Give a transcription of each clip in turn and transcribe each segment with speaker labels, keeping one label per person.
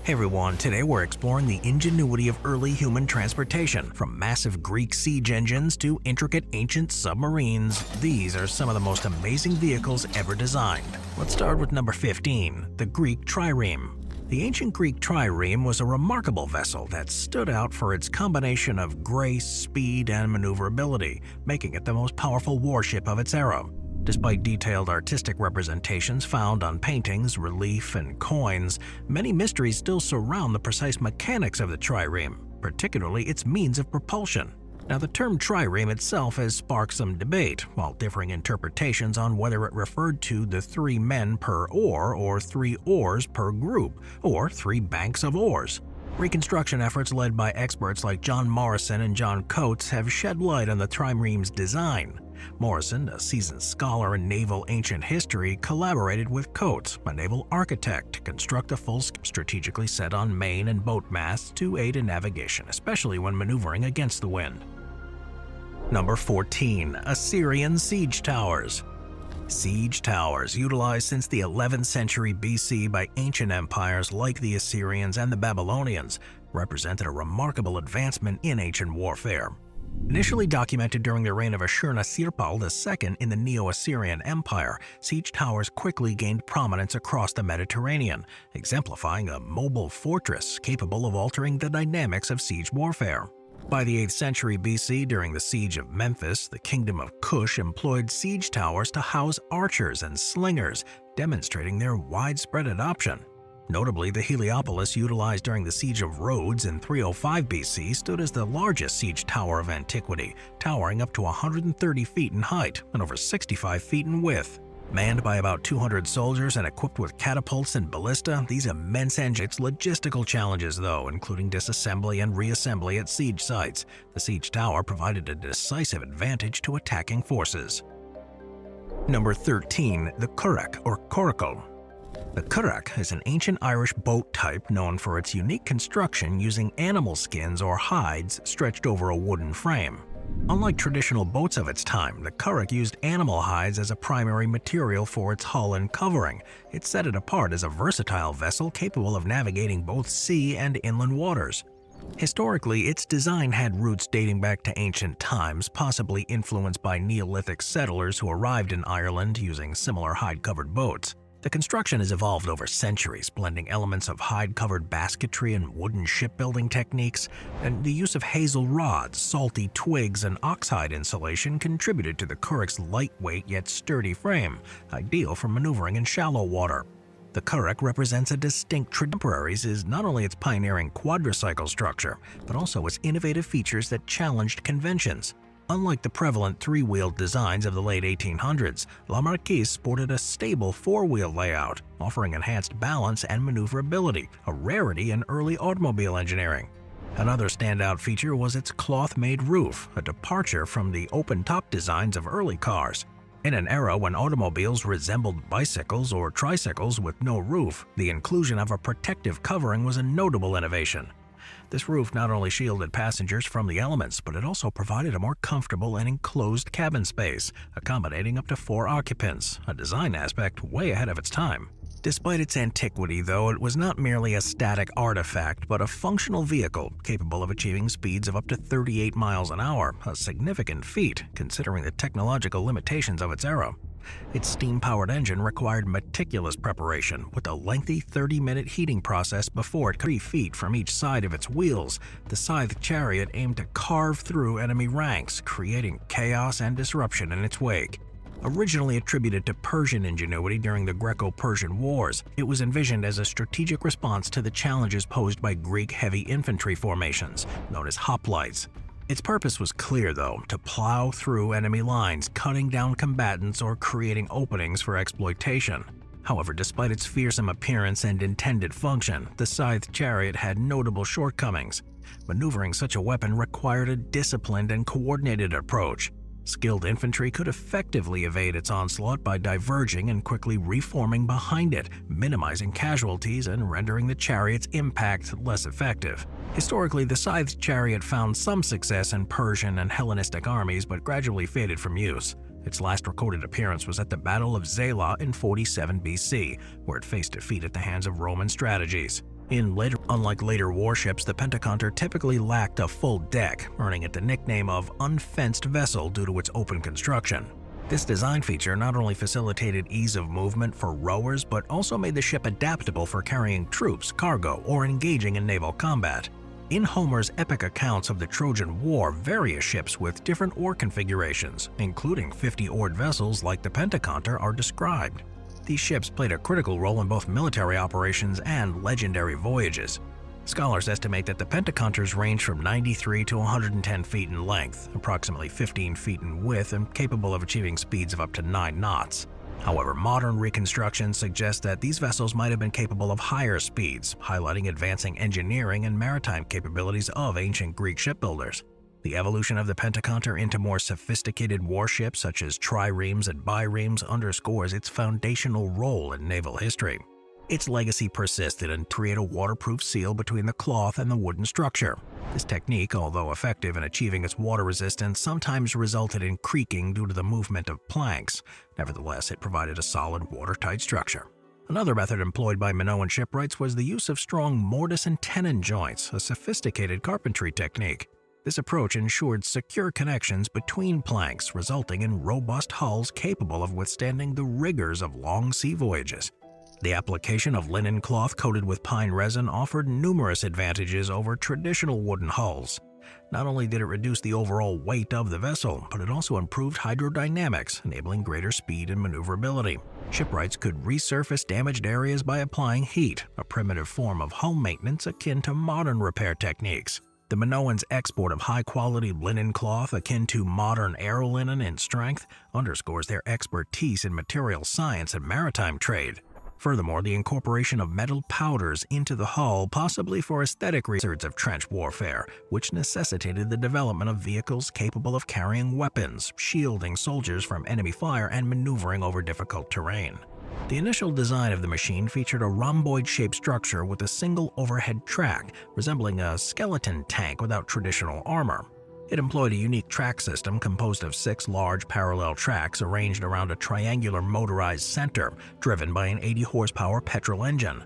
Speaker 1: Hey everyone, today we're exploring the ingenuity of early human transportation. From massive Greek siege engines to intricate ancient submarines, these are some of the most amazing vehicles ever designed. Let's start with number 15, the Greek trireme. The ancient Greek trireme was a remarkable vessel that stood out for its combination of grace, speed, and maneuverability, making it the most powerful warship of its era. Despite detailed artistic representations found on paintings, relief, and coins, many mysteries still surround the precise mechanics of the trireme, particularly its means of propulsion. Now, the term trireme itself has sparked some debate, while differing interpretations on whether it referred to the 3 men per oar or 3 oars per group, or 3 banks of oars. Reconstruction efforts led by experts like John Morrison and John Coates have shed light on the trireme's design. Morrison, a seasoned scholar in naval ancient history, collaborated with Coates, a naval architect, to construct a full strategically set on main and boat masts to aid in navigation, especially when maneuvering against the wind. Number 14. Assyrian siege towers. Siege towers, utilized since the 11th century BC by ancient empires like the Assyrians and the Babylonians, represented a remarkable advancement in ancient warfare. Initially documented during the reign of Ashurnasirpal II in the Neo-Assyrian Empire, siege towers quickly gained prominence across the Mediterranean, exemplifying a mobile fortress capable of altering the dynamics of siege warfare. By the 8th century BC, during the siege of Memphis, the kingdom of Kush employed siege towers to house archers and slingers, demonstrating their widespread adoption. Notably, the Heliopolis utilized during the siege of Rhodes in 305 BC stood as the largest siege tower of antiquity, towering up to 130 feet in height and over 65 feet in width. Manned by about 200 soldiers and equipped with catapults and ballista, these immense engines logistical challenges though, including disassembly and reassembly at siege sites. The siege tower provided a decisive advantage to attacking forces. Number 13. The currach or coracle. The currach is an ancient Irish boat type known for its unique construction using animal skins or hides stretched over a wooden frame. Unlike traditional boats of its time, the currach used animal hides as a primary material for its hull and covering. It set it apart as a versatile vessel capable of navigating both sea and inland waters. Historically, its design had roots dating back to ancient times, possibly influenced by Neolithic settlers who arrived in Ireland using similar hide-covered boats. The construction has evolved over centuries, blending elements of hide-covered basketry and wooden shipbuilding techniques, and the use of hazel rods, salty twigs, and oxhide insulation contributed to the currach's lightweight yet sturdy frame, ideal for maneuvering in shallow water. The currach represents a distinct contemporaries is not only its pioneering quadricycle structure, but also its innovative features that challenged conventions. Unlike the prevalent 3-wheeled designs of the late 1800s, La Marquise sported a stable 4-wheel layout, offering enhanced balance and maneuverability, a rarity in early automobile engineering. Another standout feature was its cloth-made roof, a departure from the open-top designs of early cars. In an era when automobiles resembled bicycles or tricycles with no roof, the inclusion of a protective covering was a notable innovation. This roof not only shielded passengers from the elements, but it also provided a more comfortable and enclosed cabin space, accommodating up to 4 occupants, a design aspect way ahead of its time. Despite its antiquity, though, it was not merely a static artifact, but a functional vehicle capable of achieving speeds of up to 38 miles an hour, a significant feat considering the technological limitations of its era. Its steam-powered engine required meticulous preparation, with a lengthy 30-minute heating process before it 3 feet from each side of its wheels. The scythed chariot aimed to carve through enemy ranks, creating chaos and disruption in its wake. Originally attributed to Persian ingenuity during the Greco-Persian Wars, it was envisioned as a strategic response to the challenges posed by Greek heavy infantry formations, known as hoplites. Its purpose was clear, though, to plow through enemy lines, cutting down combatants or creating openings for exploitation. However, despite its fearsome appearance and intended function, the scythed chariot had notable shortcomings. Maneuvering such a weapon required a disciplined and coordinated approach. Skilled infantry could effectively evade its onslaught by diverging and quickly reforming behind it, minimizing casualties and rendering the chariot's impact less effective. Historically, the scythed chariot found some success in Persian and Hellenistic armies but gradually faded from use. Its last recorded appearance was at the Battle of Zela in 47 BC, where it faced defeat at the hands of Roman strategies. Unlike later warships, the pentaconter typically lacked a full deck, earning it the nickname of unfenced vessel due to its open construction. This design feature not only facilitated ease of movement for rowers, but also made the ship adaptable for carrying troops, cargo, or engaging in naval combat. In Homer's epic accounts of the Trojan War, various ships with different oar configurations, including 50-oared vessels like the pentaconter, are described. These ships played a critical role in both military operations and legendary voyages. Scholars estimate that the pentaconters range from 93 to 110 feet in length, approximately 15 feet in width, and capable of achieving speeds of up to 9 knots. However, modern reconstruction suggests that these vessels might have been capable of higher speeds, highlighting advancing engineering and maritime capabilities of ancient Greek shipbuilders. The evolution of the pentaconter into more sophisticated warships such as triremes and biremes underscores its foundational role in naval history. Its legacy persisted and created a waterproof seal between the cloth and the wooden structure. This technique, although effective in achieving its water resistance, sometimes resulted in creaking due to the movement of planks. Nevertheless, it provided a solid, watertight structure. Another method employed by Minoan shipwrights was the use of strong mortise and tenon joints, a sophisticated carpentry technique. This approach ensured secure connections between planks, resulting in robust hulls capable of withstanding the rigors of long sea voyages. The application of linen cloth coated with pine resin offered numerous advantages over traditional wooden hulls. Not only did it reduce the overall weight of the vessel, but it also improved hydrodynamics, enabling greater speed and maneuverability. Shipwrights could resurface damaged areas by applying heat, a primitive form of hull maintenance akin to modern repair techniques. The Minoans' export of high-quality linen cloth akin to modern aerolinen in strength underscores their expertise in material science and maritime trade. Furthermore, the incorporation of metal powders into the hull, possibly for aesthetic reasons of trench warfare, which necessitated the development of vehicles capable of carrying weapons, shielding soldiers from enemy fire, and maneuvering over difficult terrain. The initial design of the machine featured a rhomboid-shaped structure with a single overhead track, resembling a skeleton tank without traditional armor. It employed a unique track system composed of 6 large parallel tracks arranged around a triangular motorized center, driven by an 80-horsepower petrol engine.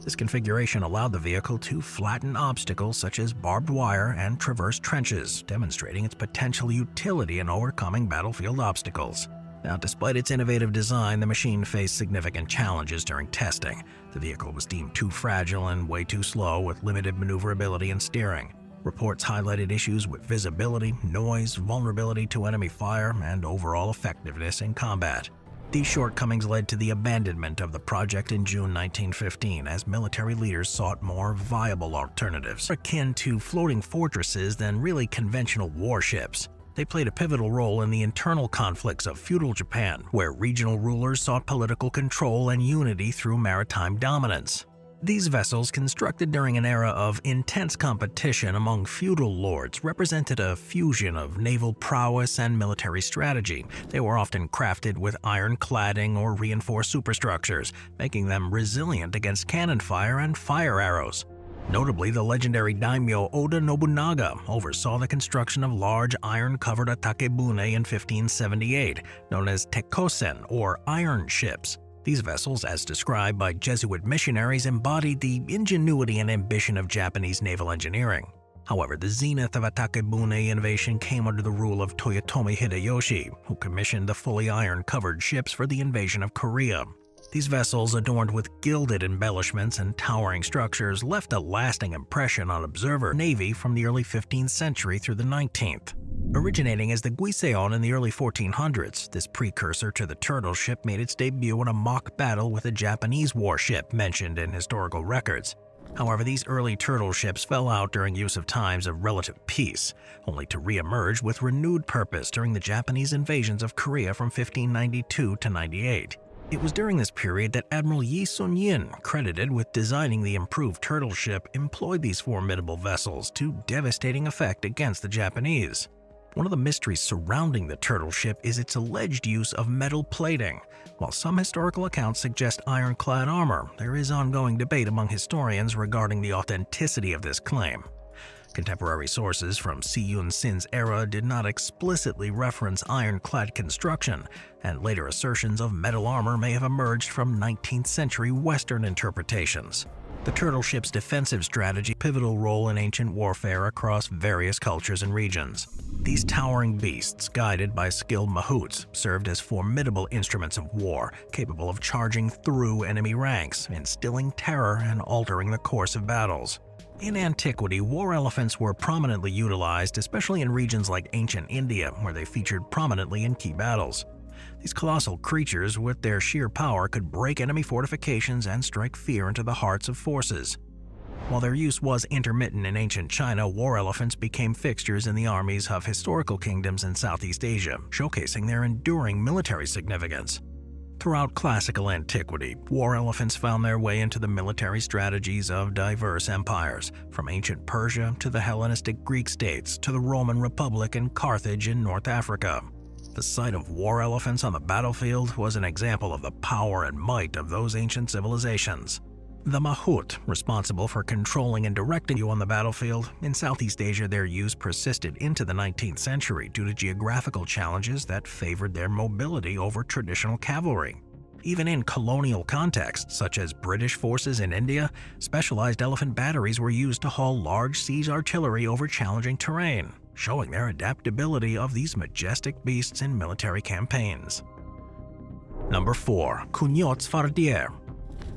Speaker 1: This configuration allowed the vehicle to flatten obstacles such as barbed wire and traverse trenches, demonstrating its potential utility in overcoming battlefield obstacles. Now, despite its innovative design, the machine faced significant challenges during testing. The vehicle was deemed too fragile and way too slow, with limited maneuverability and steering. Reports highlighted issues with visibility, noise, vulnerability to enemy fire, and overall effectiveness in combat. These shortcomings led to the abandonment of the project in June 1915 as military leaders sought more viable alternatives, akin to floating fortresses than really conventional warships. They played a pivotal role in the internal conflicts of feudal Japan, where regional rulers sought political control and unity through maritime dominance. These vessels, constructed during an era of intense competition among feudal lords, represented a fusion of naval prowess and military strategy. They were often crafted with iron cladding or reinforced superstructures, making them resilient against cannon fire and fire arrows. Notably, the legendary daimyo Oda Nobunaga oversaw the construction of large iron-covered atakebune in 1578, known as tekosen or iron ships. These vessels, as described by Jesuit missionaries, embodied the ingenuity and ambition of Japanese naval engineering. However, the zenith of atakebune innovation came under the rule of Toyotomi Hideyoshi, who commissioned the fully iron-covered ships for the invasion of Korea. These vessels, adorned with gilded embellishments and towering structures, left a lasting impression on observer navy from the early 15th century through the 19th. Originating as the Guiseon in the early 1400s, this precursor to the turtle ship made its debut in a mock battle with a Japanese warship mentioned in historical records. However, these early turtle ships fell out during use of times of relative peace, only to re-emerge with renewed purpose during the Japanese invasions of Korea from 1592 to 98. It was during this period that Admiral Yi Sun-yin, credited with designing the improved turtle ship, employed these formidable vessels to devastating effect against the Japanese. One of the mysteries surrounding the turtle ship is its alleged use of metal plating. While some historical accounts suggest ironclad armor, there is ongoing debate among historians regarding the authenticity of this claim. Contemporary sources from Si Yun-sin's era did not explicitly reference ironclad construction, and later assertions of metal armor may have emerged from 19th century Western interpretations. The turtle ship's defensive strategy played a pivotal role in ancient warfare across various cultures and regions. These towering beasts, guided by skilled mahouts, served as formidable instruments of war, capable of charging through enemy ranks, instilling terror and altering the course of battles. In antiquity, war elephants were prominently utilized, especially in regions like ancient India, where they featured prominently in key battles. These colossal creatures, with their sheer power, could break enemy fortifications and strike fear into the hearts of forces. While their use was intermittent in ancient China, war elephants became fixtures in the armies of historical kingdoms in Southeast Asia, showcasing their enduring military significance. Throughout classical antiquity, war elephants found their way into the military strategies of diverse empires, from ancient Persia to the Hellenistic Greek states to the Roman Republic and Carthage in North Africa. The sight of war elephants on the battlefield was an example of the power and might of those ancient civilizations. The mahout, responsible for controlling and directing you on the battlefield, in Southeast Asia their use persisted into the 19th century due to geographical challenges that favored their mobility over traditional cavalry. Even in colonial contexts, such as British forces in India, specialized elephant batteries were used to haul large siege artillery over challenging terrain, showing their adaptability of these majestic beasts in military campaigns. Number 4. Cugnot's fardier.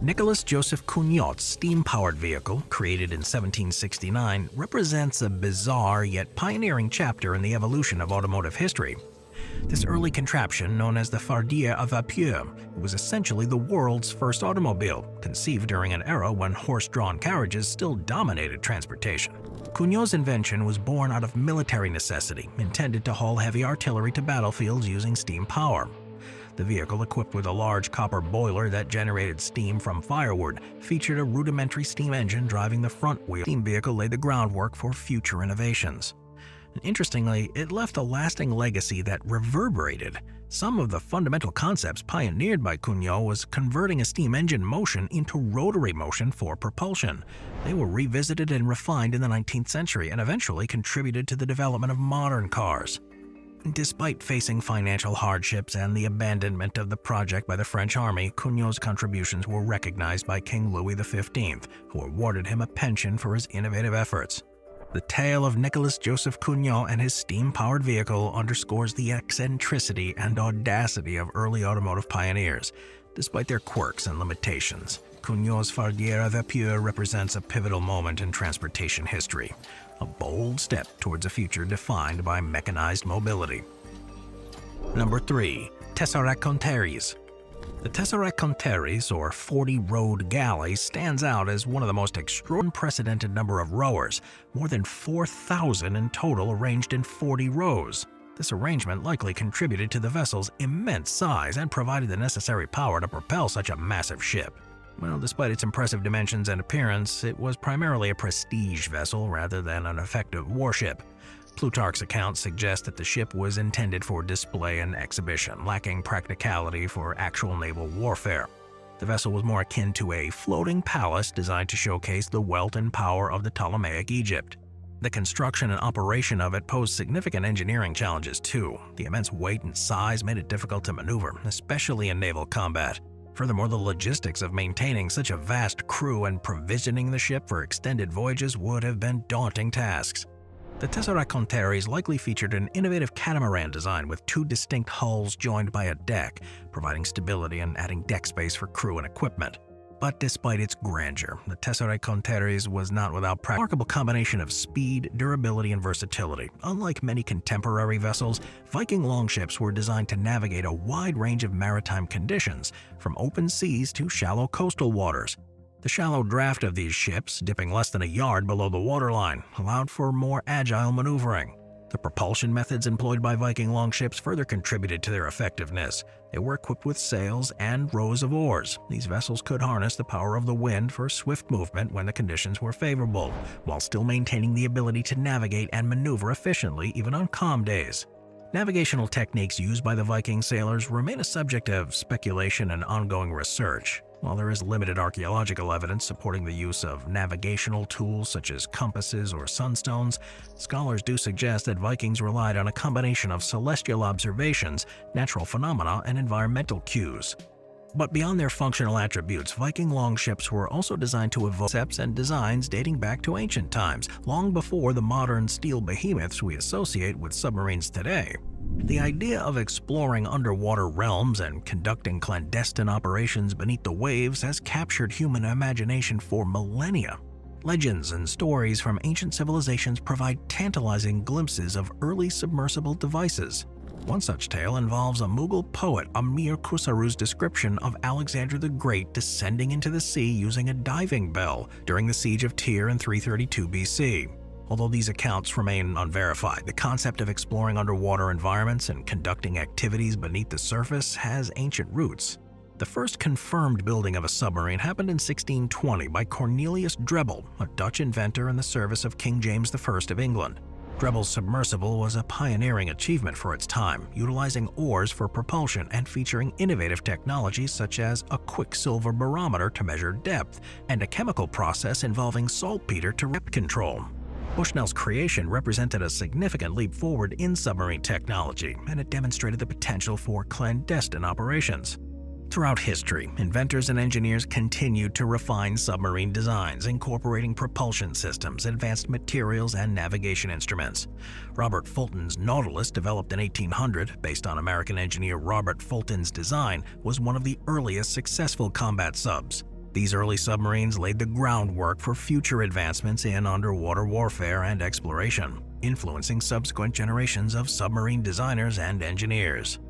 Speaker 1: Nicholas Joseph Cugnot's steam-powered vehicle, created in 1769, represents a bizarre yet pioneering chapter in the evolution of automotive history. This early contraption, known as the fardier à vapeur, was essentially the world's first automobile, conceived during an era when horse-drawn carriages still dominated transportation. Cugnot's invention was born out of military necessity, intended to haul heavy artillery to battlefields using steam power. The vehicle, equipped with a large copper boiler that generated steam from firewood, featured a rudimentary steam engine driving the front wheel. The steam vehicle laid the groundwork for future innovations. Interestingly, it left a lasting legacy that reverberated. Some of the fundamental concepts pioneered by Cugnot was converting a steam engine motion into rotary motion for propulsion. They were revisited and refined in the 19th century and eventually contributed to the development of modern cars. Despite facing financial hardships and the abandonment of the project by the French army, Cugnot's contributions were recognized by King Louis XV, who awarded him a pension for his innovative efforts. The tale of Nicholas Joseph Cugnot and his steam-powered vehicle underscores the eccentricity and audacity of early automotive pioneers. Despite their quirks and limitations, Cugnot's fardier à vapeur represents a pivotal moment in transportation history, a bold step towards a future defined by mechanized mobility. Number 3. Tessarakonteres. The Tessarakonteres, or 40-rowed galley, stands out as one of the most unprecedented number of rowers, more than 4,000 in total arranged in 40 rows. This arrangement likely contributed to the vessel's immense size and provided the necessary power to propel such a massive ship. Well, despite its impressive dimensions and appearance, it was primarily a prestige vessel rather than an effective warship. Plutarch's accounts suggest that the ship was intended for display and exhibition, lacking practicality for actual naval warfare. The vessel was more akin to a floating palace designed to showcase the wealth and power of the Ptolemaic Egypt. The construction and operation of it posed significant engineering challenges too. The immense weight and size made it difficult to maneuver, especially in naval combat. Furthermore, the logistics of maintaining such a vast crew and provisioning the ship for extended voyages would have been daunting tasks. The Tessarakonteres likely featured an innovative catamaran design with 2 distinct hulls joined by a deck, providing stability and adding deck space for crew and equipment. But despite its grandeur, the Tessarakonteres was not without a remarkable combination of speed, durability, and versatility. Unlike many contemporary vessels, Viking longships were designed to navigate a wide range of maritime conditions, from open seas to shallow coastal waters. The shallow draft of these ships, dipping less than a yard below the waterline, allowed for more agile maneuvering. The propulsion methods employed by Viking longships further contributed to their effectiveness. They were equipped with sails and rows of oars. These vessels could harness the power of the wind for swift movement when the conditions were favorable, while still maintaining the ability to navigate and maneuver efficiently even on calm days. Navigational techniques used by the Viking sailors remain a subject of speculation and ongoing research. While there is limited archaeological evidence supporting the use of navigational tools such as compasses or sunstones, scholars do suggest that Vikings relied on a combination of celestial observations, natural phenomena, and environmental cues. But beyond their functional attributes, Viking longships were also designed to evoke concepts and designs dating back to ancient times, long before the modern steel behemoths we associate with submarines today. The idea of exploring underwater realms and conducting clandestine operations beneath the waves has captured human imagination for millennia. Legends and stories from ancient civilizations provide tantalizing glimpses of early submersible devices. One such tale involves a Mughal poet Amir Khusru's description of Alexander the Great descending into the sea using a diving bell during the siege of Tyre in 332 BC. Although these accounts remain unverified, the concept of exploring underwater environments and conducting activities beneath the surface has ancient roots. The first confirmed building of a submarine happened in 1620 by Cornelius Drebbel, a Dutch inventor in the service of King James I of England. Drebbel's submersible was a pioneering achievement for its time, utilizing oars for propulsion and featuring innovative technologies such as a quicksilver barometer to measure depth and a chemical process involving saltpeter to depth control. Bushnell's creation represented a significant leap forward in submarine technology, and it demonstrated the potential for clandestine operations. Throughout history, inventors and engineers continued to refine submarine designs, incorporating propulsion systems, advanced materials, and navigation instruments. Robert Fulton's Nautilus, developed in 1800 based on American engineer Robert Fulton's design, was one of the earliest successful combat subs. These early submarines laid the groundwork for future advancements in underwater warfare and exploration, influencing subsequent generations of submarine designers and engineers.